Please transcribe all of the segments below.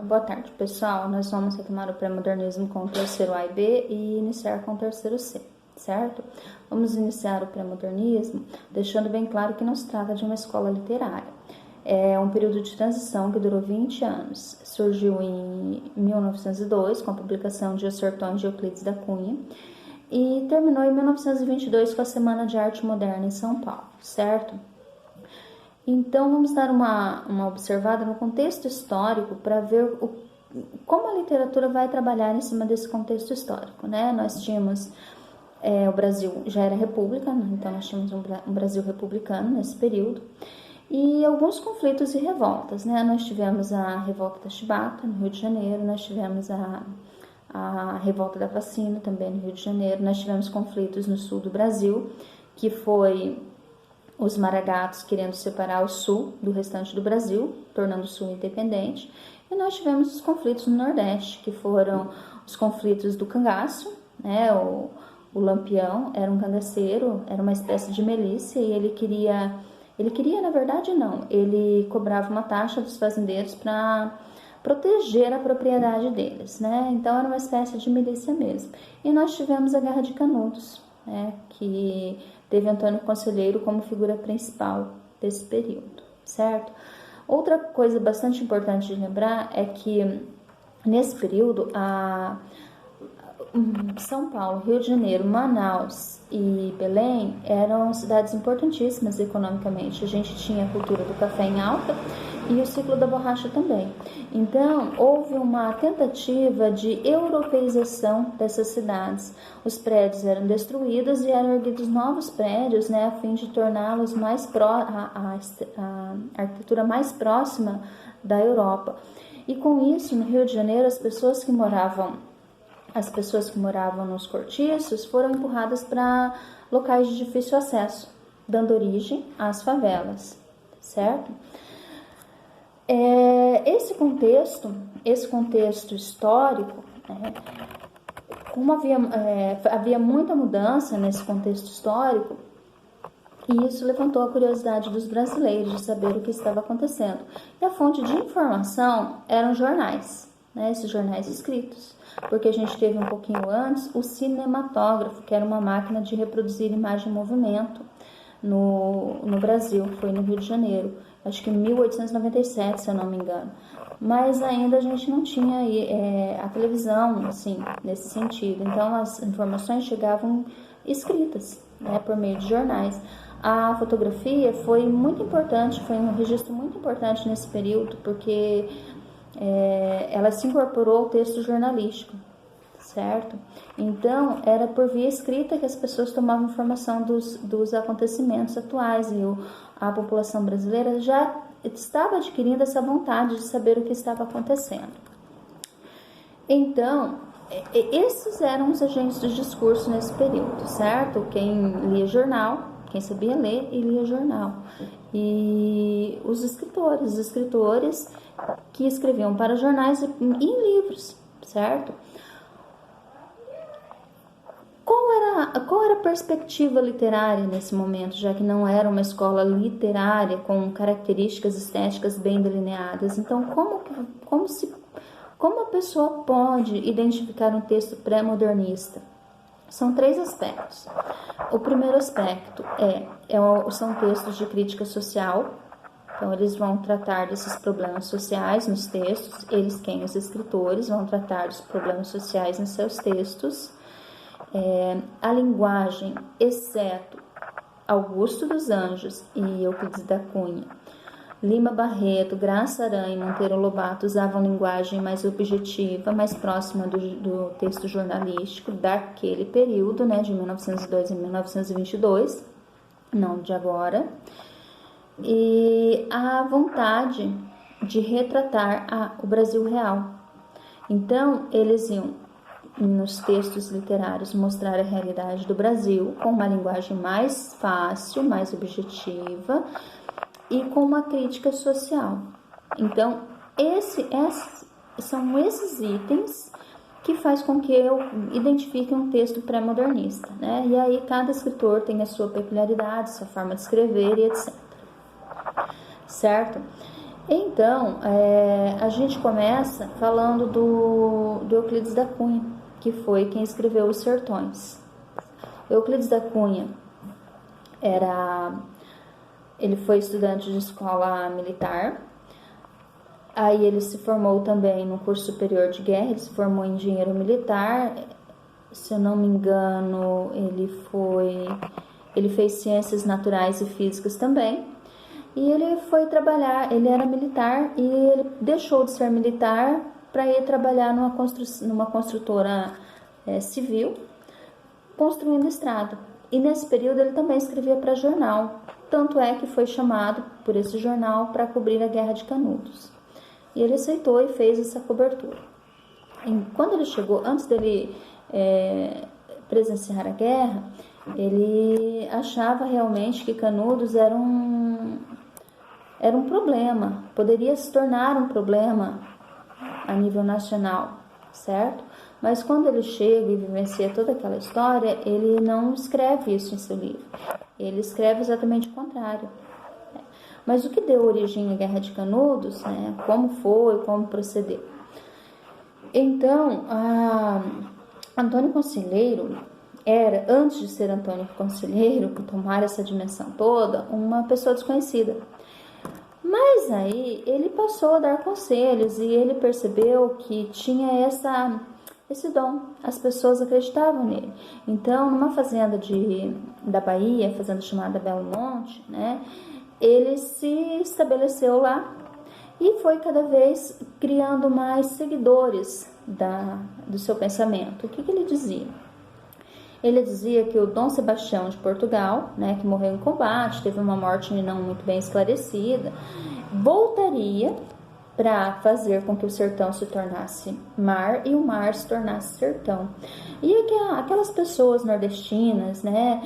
Boa tarde, pessoal. Nós vamos retomar o pré-modernismo com o terceiro A e B e iniciar com o terceiro C, certo? Vamos iniciar o pré-modernismo deixando bem claro que não se trata de uma escola literária. É um período de transição que durou 20 anos. Surgiu em 1902 com a publicação de Sertões de Euclides da Cunha e terminou em 1922 com a Semana de Arte Moderna em São Paulo, certo? Então, vamos dar uma observada no contexto histórico para ver como a literatura vai trabalhar em cima desse contexto histórico, né? Nós tínhamos, o Brasil já era república, né? Então nós tínhamos um Brasil republicano nesse período, e alguns conflitos e revoltas, né? Nós tivemos a Revolta da Chibata, no Rio de Janeiro, nós tivemos a Revolta da Vacina, também no Rio de Janeiro, nós tivemos conflitos no sul do Brasil, que foi os maragatos querendo separar o sul do restante do Brasil, tornando o sul independente. E nós tivemos os conflitos no Nordeste, que foram os conflitos do cangaço, né? O Lampião era um cangaceiro, era uma espécie de milícia, e ele queria, na verdade não, ele cobrava uma taxa dos fazendeiros para proteger a propriedade deles, né? Então era uma espécie de milícia mesmo. E nós tivemos a Guerra de Canudos, né? Que teve Antônio Conselheiro como figura principal desse período, certo? Outra coisa bastante importante de lembrar é que nesse período São Paulo, Rio de Janeiro, Manaus e Belém eram cidades importantíssimas economicamente. A gente tinha a cultura do café em alta e o ciclo da borracha também. Então, houve uma tentativa de europeização dessas cidades. Os prédios eram destruídos e eram erguidos novos prédios, né, a fim de torná-los a arquitetura mais próxima da Europa. E com isso, no Rio de Janeiro, as pessoas que moravam nos cortiços foram empurradas para locais de difícil acesso, dando origem às favelas, certo? Esse contexto histórico, né, como havia muita mudança nesse contexto histórico, e isso levantou a curiosidade dos brasileiros de saber o que estava acontecendo. E a fonte de informação eram jornais, né, esses jornais escritos, porque a gente teve um pouquinho antes o cinematógrafo, que era uma máquina de reproduzir imagem em movimento no Brasil, foi no Rio de Janeiro, acho que em 1897, se eu não me engano. Mas ainda a gente não tinha a televisão, assim, nesse sentido. Então, as informações chegavam escritas, né, por meio de jornais. A fotografia foi muito importante, foi um registro muito importante nesse período, porque ela se incorporou ao texto jornalístico, certo? Então, era por via escrita que as pessoas tomavam informação dos acontecimentos atuais, e a população brasileira já estava adquirindo essa vontade de saber o que estava acontecendo. Então, esses eram os agentes do discurso nesse período, certo? Quem lia jornal, quem sabia ler e lia jornal. E os escritores que escreviam para jornais e em livros, certo? Qual era a perspectiva literária nesse momento, já que não era uma escola literária com características estéticas bem delineadas? Então, como a pessoa pode identificar um texto pré-modernista? São 3 aspectos. O primeiro aspecto são textos de crítica social. Então, eles vão tratar desses problemas sociais nos textos. Os escritores, vão tratar dos problemas sociais nos seus textos. A linguagem, exceto Augusto dos Anjos e Euclides da Cunha, Lima Barreto, Graça Aranha e Monteiro Lobato usavam linguagem mais objetiva, mais próxima do texto jornalístico daquele período, né, de 1902 a 1922, não de agora, e a vontade de retratar o Brasil real. Então, eles iam nos textos literários mostrar a realidade do Brasil com uma linguagem mais fácil, mais objetiva e com uma crítica social. Então, são esses itens que faz com que eu identifique um texto pré-modernista, né? E aí cada escritor tem a sua peculiaridade, sua forma de escrever e etc. Certo? Então, a gente começa falando do Euclides da Cunha, que foi quem escreveu Os Sertões. Euclides da Cunha ele foi estudante de escola militar, aí ele se formou também no curso superior de guerra, ele se formou em engenheiro militar, se eu não me engano, ele fez ciências naturais e físicas também, e ele foi trabalhar, ele era militar e ele deixou de ser militar para ir trabalhar numa construtora civil, construindo estrada. E nesse período ele também escrevia para jornal, tanto é que foi chamado por esse jornal para cobrir a Guerra de Canudos. E ele aceitou e fez essa cobertura. E quando ele chegou, antes dele presenciar a guerra, ele achava realmente que Canudos era um problema, poderia se tornar um problema a nível nacional, certo? Mas quando ele chega e vivencia toda aquela história, ele não escreve isso em seu livro. Ele escreve exatamente o contrário. Mas o que deu origem à Guerra de Canudos, né? Como foi, como procedeu? Então, Antônio Conselheiro era, antes de ser Antônio Conselheiro, por tomar essa dimensão toda, uma pessoa desconhecida. Mas aí ele passou a dar conselhos e ele percebeu que tinha esse dom, as pessoas acreditavam nele. Então, numa fazenda da Bahia, fazenda chamada Belo Monte, né, ele se estabeleceu lá e foi cada vez criando mais seguidores do seu pensamento. O que ele dizia? Ele dizia que o Dom Sebastião de Portugal, né, que morreu em combate, teve uma morte não muito bem esclarecida, voltaria para fazer com que o sertão se tornasse mar e o mar se tornasse sertão. E aquelas pessoas nordestinas, né,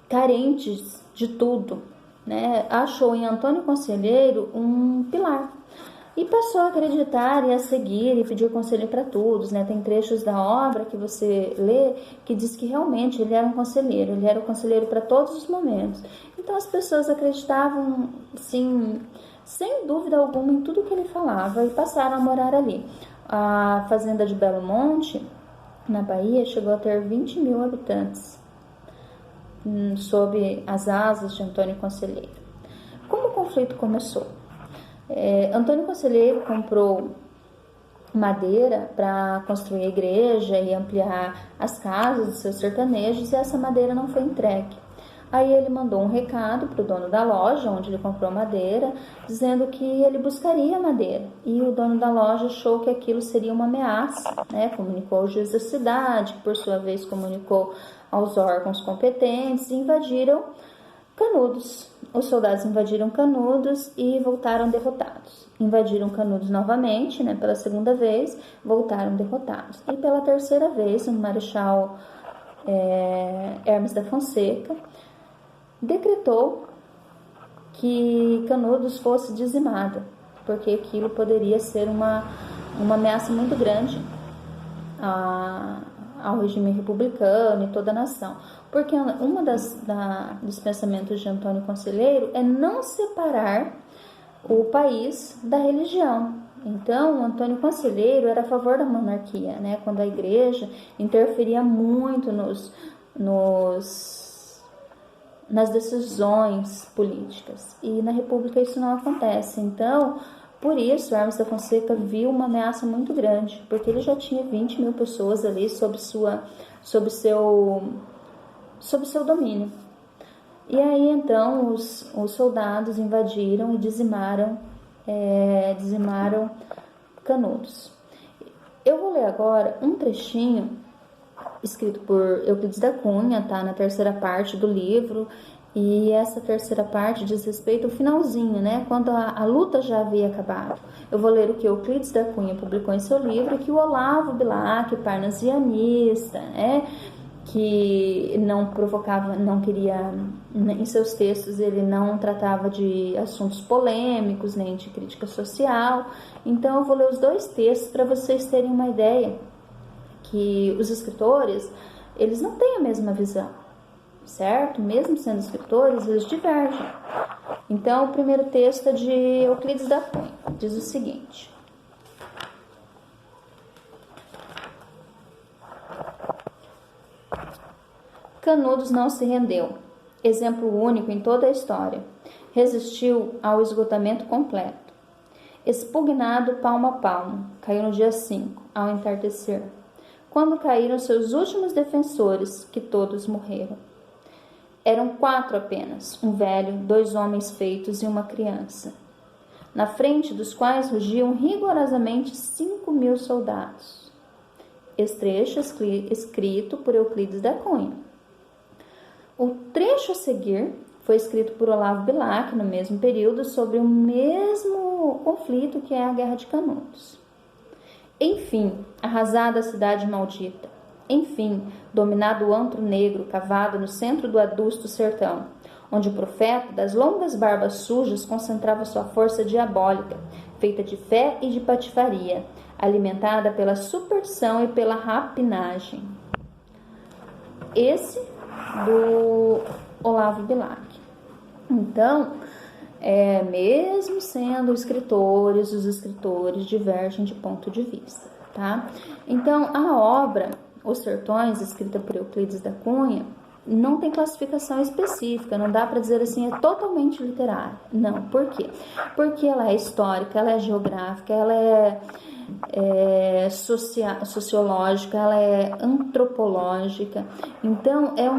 carentes de tudo, né, achou em Antônio Conselheiro um pilar. E passou a acreditar e a seguir e pedir conselho para todos, né? Tem trechos da obra que você lê que diz que realmente ele era um conselheiro, ele era um conselheiro para todos os momentos. Então as pessoas acreditavam, sim, sem dúvida alguma, em tudo que ele falava e passaram a morar ali. A fazenda de Belo Monte, na Bahia, chegou a ter 20 mil habitantes, sob as asas de Antônio Conselheiro. Como o conflito começou? Antônio Conselheiro comprou madeira para construir a igreja e ampliar as casas dos seus sertanejos, e essa madeira não foi entregue. Aí ele mandou um recado para o dono da loja, onde ele comprou madeira, dizendo que ele buscaria madeira. E o dono da loja achou que aquilo seria uma ameaça, né? Comunicou ao juiz da cidade, que por sua vez comunicou aos órgãos competentes, e invadiram Canudos. Os soldados invadiram Canudos e voltaram derrotados. Invadiram Canudos novamente, né, pela segunda vez, voltaram derrotados. E pela terceira vez, o marechal Hermes da Fonseca decretou que Canudos fosse dizimada, porque aquilo poderia ser uma ameaça muito grande ao regime republicano e toda a nação. Porque uma dos pensamentos de Antônio Conselheiro é não separar o país da religião. Então, Antônio Conselheiro era a favor da monarquia, né? Quando a igreja interferia muito nas decisões políticas. E na república isso não acontece. Então, por isso, Hermes da Fonseca viu uma ameaça muito grande, porque ele já tinha 20 mil pessoas ali sob seu domínio. E aí então os soldados invadiram e dizimaram Canudos. Eu vou ler agora um trechinho escrito por Euclides da Cunha, tá na terceira parte do livro, e essa terceira parte diz respeito ao finalzinho, né, quando a luta já havia acabado. Eu vou ler o que Euclides da Cunha publicou em seu livro, que o Olavo Bilac, parnasianista, né, que não queria, em seus textos ele não tratava de assuntos polêmicos, nem de crítica social. Então eu vou ler os dois textos para vocês terem uma ideia que os escritores, eles não têm a mesma visão, certo? Mesmo sendo escritores, eles divergem. Então, o primeiro texto é de Euclides da Cunha, diz o seguinte: Canudos não se rendeu, exemplo único em toda a história. Resistiu ao esgotamento completo. Expugnado palmo a palmo, caiu no dia 5, ao entardecer, quando caíram seus últimos defensores, que todos morreram. Eram 4 apenas, um velho, 2 homens feitos e uma criança, na frente dos quais rugiam rigorosamente 5.000 soldados. Esse trecho escrito por Euclides da Cunha. O trecho a seguir foi escrito por Olavo Bilac no mesmo período sobre o mesmo conflito que é a Guerra de Canudos. Enfim, arrasada a cidade maldita. Enfim, dominado o antro negro cavado no centro do adusto sertão, onde o profeta das longas barbas sujas concentrava sua força diabólica, feita de fé e de patifaria, alimentada pela superstição e pela rapinagem. Esse do Olavo Bilac. Então, mesmo sendo escritores, os escritores divergem de ponto de vista, tá? Então, a obra Os Sertões, escrita por Euclides da Cunha, não tem classificação específica, não dá para dizer assim, é totalmente literária. Não, por quê? Porque ela é histórica, ela é geográfica, ela é sociológica, ela é antropológica. Então, é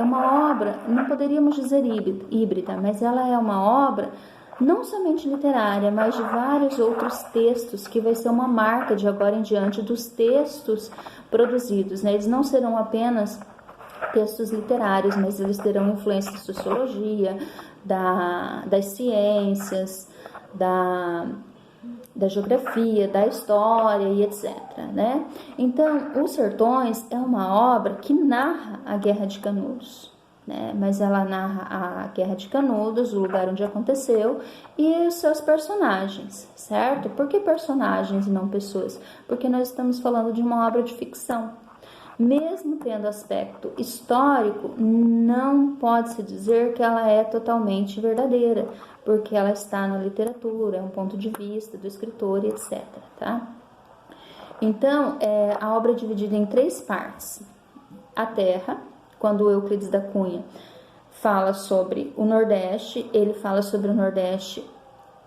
uma obra, não poderíamos dizer híbrida, mas ela é uma obra não somente literária, mas de vários outros textos, que vai ser uma marca de agora em diante dos textos produzidos, né? Eles não serão apenas textos literários, mas eles terão influência da sociologia, das ciências, da geografia, da história e etc, né? Então, Os Sertões é uma obra que narra a Guerra de Canudos, né? Mas ela narra a Guerra de Canudos, o lugar onde aconteceu e os seus personagens, certo? Por que personagens e não pessoas? Porque nós estamos falando de uma obra de ficção. Mesmo tendo aspecto histórico, não pode-se dizer que ela é totalmente verdadeira, porque ela está na literatura, é um ponto de vista do escritor, etc, tá? Então, a obra é dividida em 3 partes. A Terra, quando Euclides da Cunha fala sobre o Nordeste, ele fala sobre o Nordeste,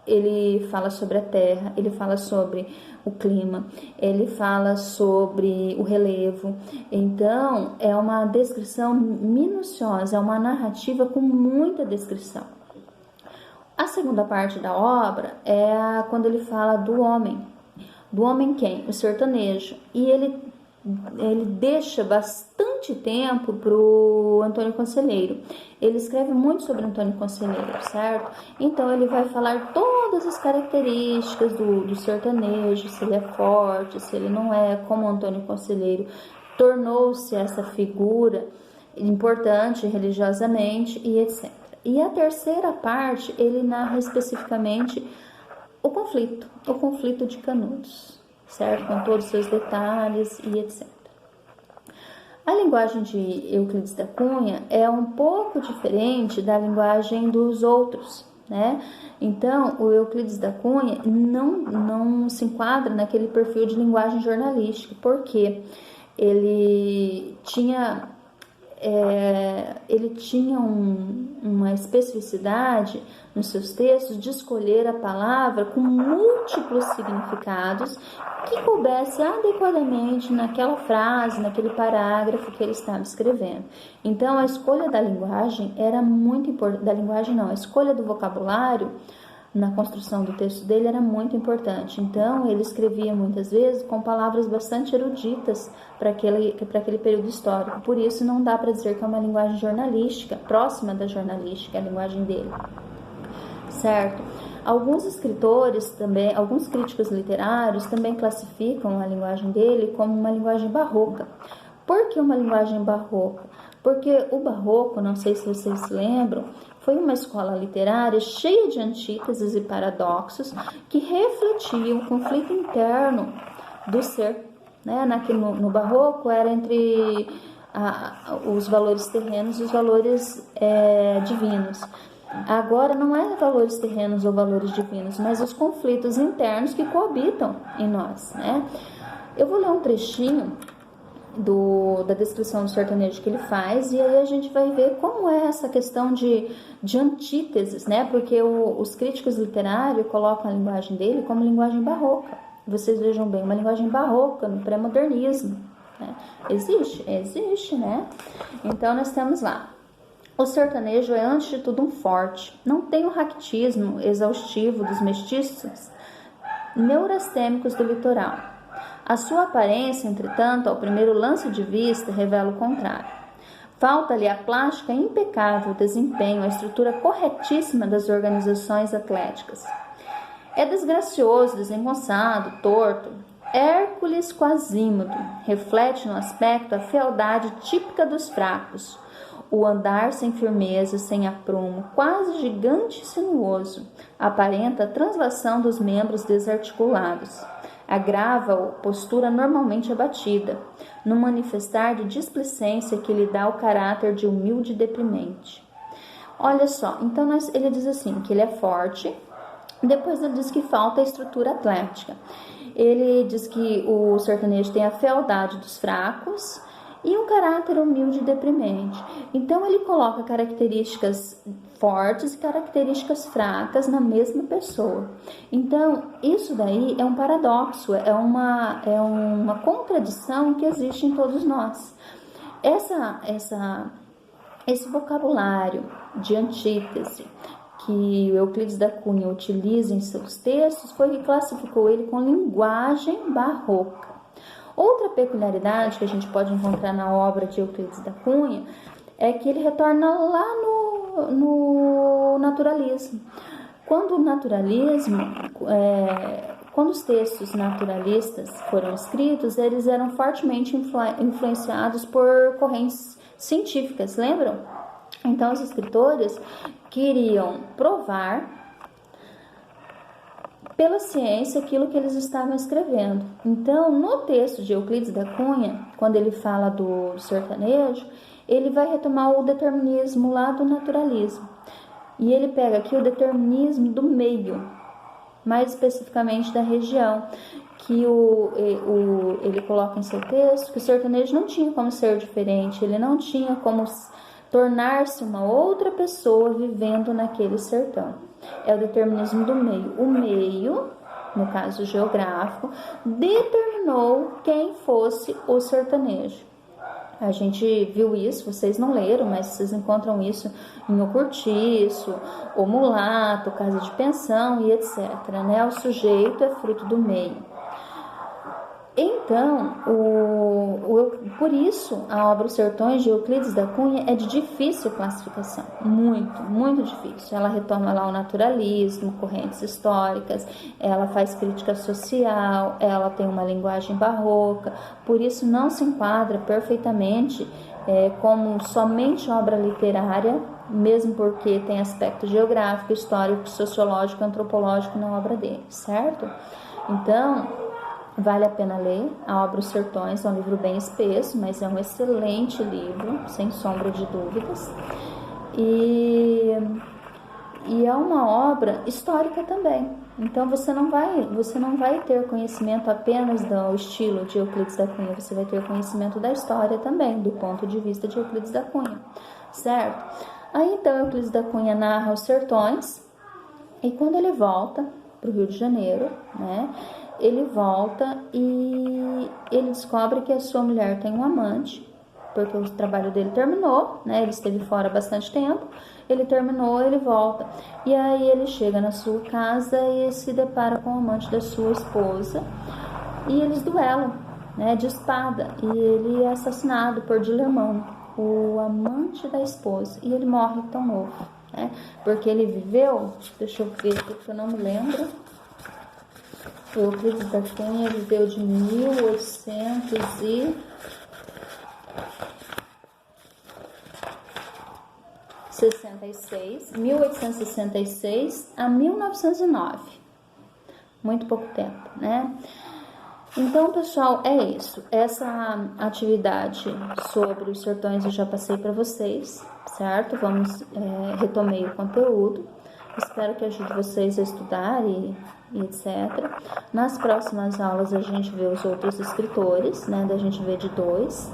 ele fala sobre a terra, ele fala sobre o clima, ele fala sobre o relevo. Então, é uma descrição minuciosa, é uma narrativa com muita descrição. A segunda parte da obra é quando ele fala do homem. Do homem quem? O sertanejo. E ele deixa bastante tempo para o Antônio Conselheiro. Ele escreve muito sobre Antônio Conselheiro, certo? Então, ele vai falar todas as características do sertanejo, se ele é forte, se ele não é, como Antônio Conselheiro tornou-se essa figura importante religiosamente e etc. E a terceira parte, ele narra especificamente o conflito de Canudos, certo? Com todos os seus detalhes e etc. A linguagem de Euclides da Cunha é um pouco diferente da linguagem dos outros, né? Então, o Euclides da Cunha não se enquadra naquele perfil de linguagem jornalística, porque ele tinha uma especificidade nos seus textos de escolher a palavra com múltiplos significados que coubesse adequadamente naquela frase, naquele parágrafo que ele estava escrevendo. Então, a escolha da linguagem era muito importante. A escolha do vocabulário na construção do texto dele era muito importante. Então, ele escrevia muitas vezes com palavras bastante eruditas para aquele período histórico. Por isso, não dá para dizer que é uma linguagem jornalística, próxima da jornalística, a linguagem dele. Certo? Alguns escritores também, alguns críticos literários também classificam a linguagem dele como uma linguagem barroca. Por que uma linguagem barroca? Porque o barroco, não sei se vocês se lembram, foi uma escola literária cheia de antíteses e paradoxos que refletia o conflito interno do ser, né? No barroco era entre os valores terrenos e os valores divinos. Agora não é valores terrenos ou valores divinos, mas os conflitos internos que coabitam em nós, né? Eu vou ler um trechinho da descrição do sertanejo que ele faz, e aí a gente vai ver como é essa questão de antíteses, né? Porque os críticos literários colocam a linguagem dele como linguagem barroca. Vocês vejam bem, uma linguagem barroca no pré-modernismo, né? Existe, né? Então nós temos lá: o sertanejo é antes de tudo um forte, não tem o ractismo exaustivo dos mestiços neurastêmicos do litoral. A sua aparência, entretanto, ao primeiro lance de vista, revela o contrário. Falta-lhe a plástica impecável, o desempenho, a estrutura corretíssima das organizações atléticas. É desgracioso, desengonçado, torto. Hércules Quasímodo reflete no aspecto a fealdade típica dos fracos. O andar sem firmeza, sem aprumo, quase gigante e sinuoso, aparenta a translação dos membros desarticulados. Agrava-o postura normalmente abatida, no manifestar de displicência que lhe dá o caráter de humilde e deprimente. Olha só, então ele diz assim, que ele é forte, depois ele diz que falta a estrutura atlética. Ele diz que o sertanejo tem a fealdade dos fracos e um caráter humilde e deprimente. Então ele coloca características fortes e características fracas na mesma pessoa. Então isso daí é um paradoxo, é uma contradição que existe em todos nós. Esse vocabulário de antítese que o Euclides da Cunha utiliza em seus textos foi que classificou ele com linguagem barroca. Outra peculiaridade que a gente pode encontrar na obra de Euclides da Cunha é que ele retorna lá no naturalismo. Quando os textos naturalistas foram escritos, eles eram fortemente influenciados por correntes científicas, lembram? Então, os escritores queriam provar pela ciência aquilo que eles estavam escrevendo. Então, no texto de Euclides da Cunha, quando ele fala do sertanejo, ele vai retomar o determinismo lá do naturalismo. E ele pega aqui o determinismo do meio, mais especificamente da região, que ele coloca em seu texto que o sertanejo não tinha como ser diferente, ele não tinha como tornar-se uma outra pessoa vivendo naquele sertão. É o determinismo do meio. O meio, no caso geográfico, determinou quem fosse o sertanejo. A gente viu isso, vocês não leram, mas vocês encontram isso em O Cortiço, O Mulato, Casa de Pensão e etc. Né? O sujeito é fruto do meio. Então, por isso, a obra Os Sertões de Euclides da Cunha é de difícil classificação, muito, muito difícil. Ela retoma lá o naturalismo, correntes históricas, ela faz crítica social, ela tem uma linguagem barroca, por isso não se enquadra perfeitamente como somente obra literária, mesmo porque tem aspecto geográfico, histórico, sociológico, antropológico na obra dele, certo? Então, vale a pena ler a obra Os Sertões, é um livro bem espesso, mas é um excelente livro, sem sombra de dúvidas. E é uma obra histórica também. Então você não vai ter conhecimento apenas do estilo de Euclides da Cunha, você vai ter conhecimento da história também, do ponto de vista de Euclides da Cunha, certo? Aí então Euclides da Cunha narra Os Sertões, e quando ele volta para o Rio de Janeiro, né? Ele volta e ele descobre que a sua mulher tem um amante, porque o trabalho dele terminou, né? Ele esteve fora bastante tempo, ele terminou, ele volta. E aí ele chega na sua casa e se depara com o amante da sua esposa, e eles duelam, né, de espada, e ele é assassinado por Dilermano, o amante da esposa, e ele morre tão novo, né? Porque ele viveu, deixa eu ver aqui que eu não me lembro, o Euclides da Cunha viveu de 1866 a 1909. Muito pouco tempo, né? Então, pessoal, é isso. Essa atividade sobre os sertões eu já passei para vocês, certo? Retomei o conteúdo. Espero que ajude vocês a estudar e etc. Nas próximas aulas a gente vê os outros escritores, né? Da gente vê de dois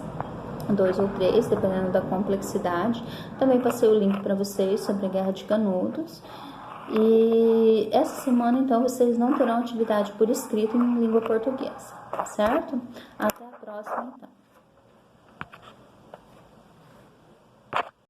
ou três, dependendo da complexidade. Também passei o link para vocês sobre a Guerra de Canudos. E essa semana, então, vocês não terão atividade por escrito em língua portuguesa, certo? Até a próxima, então.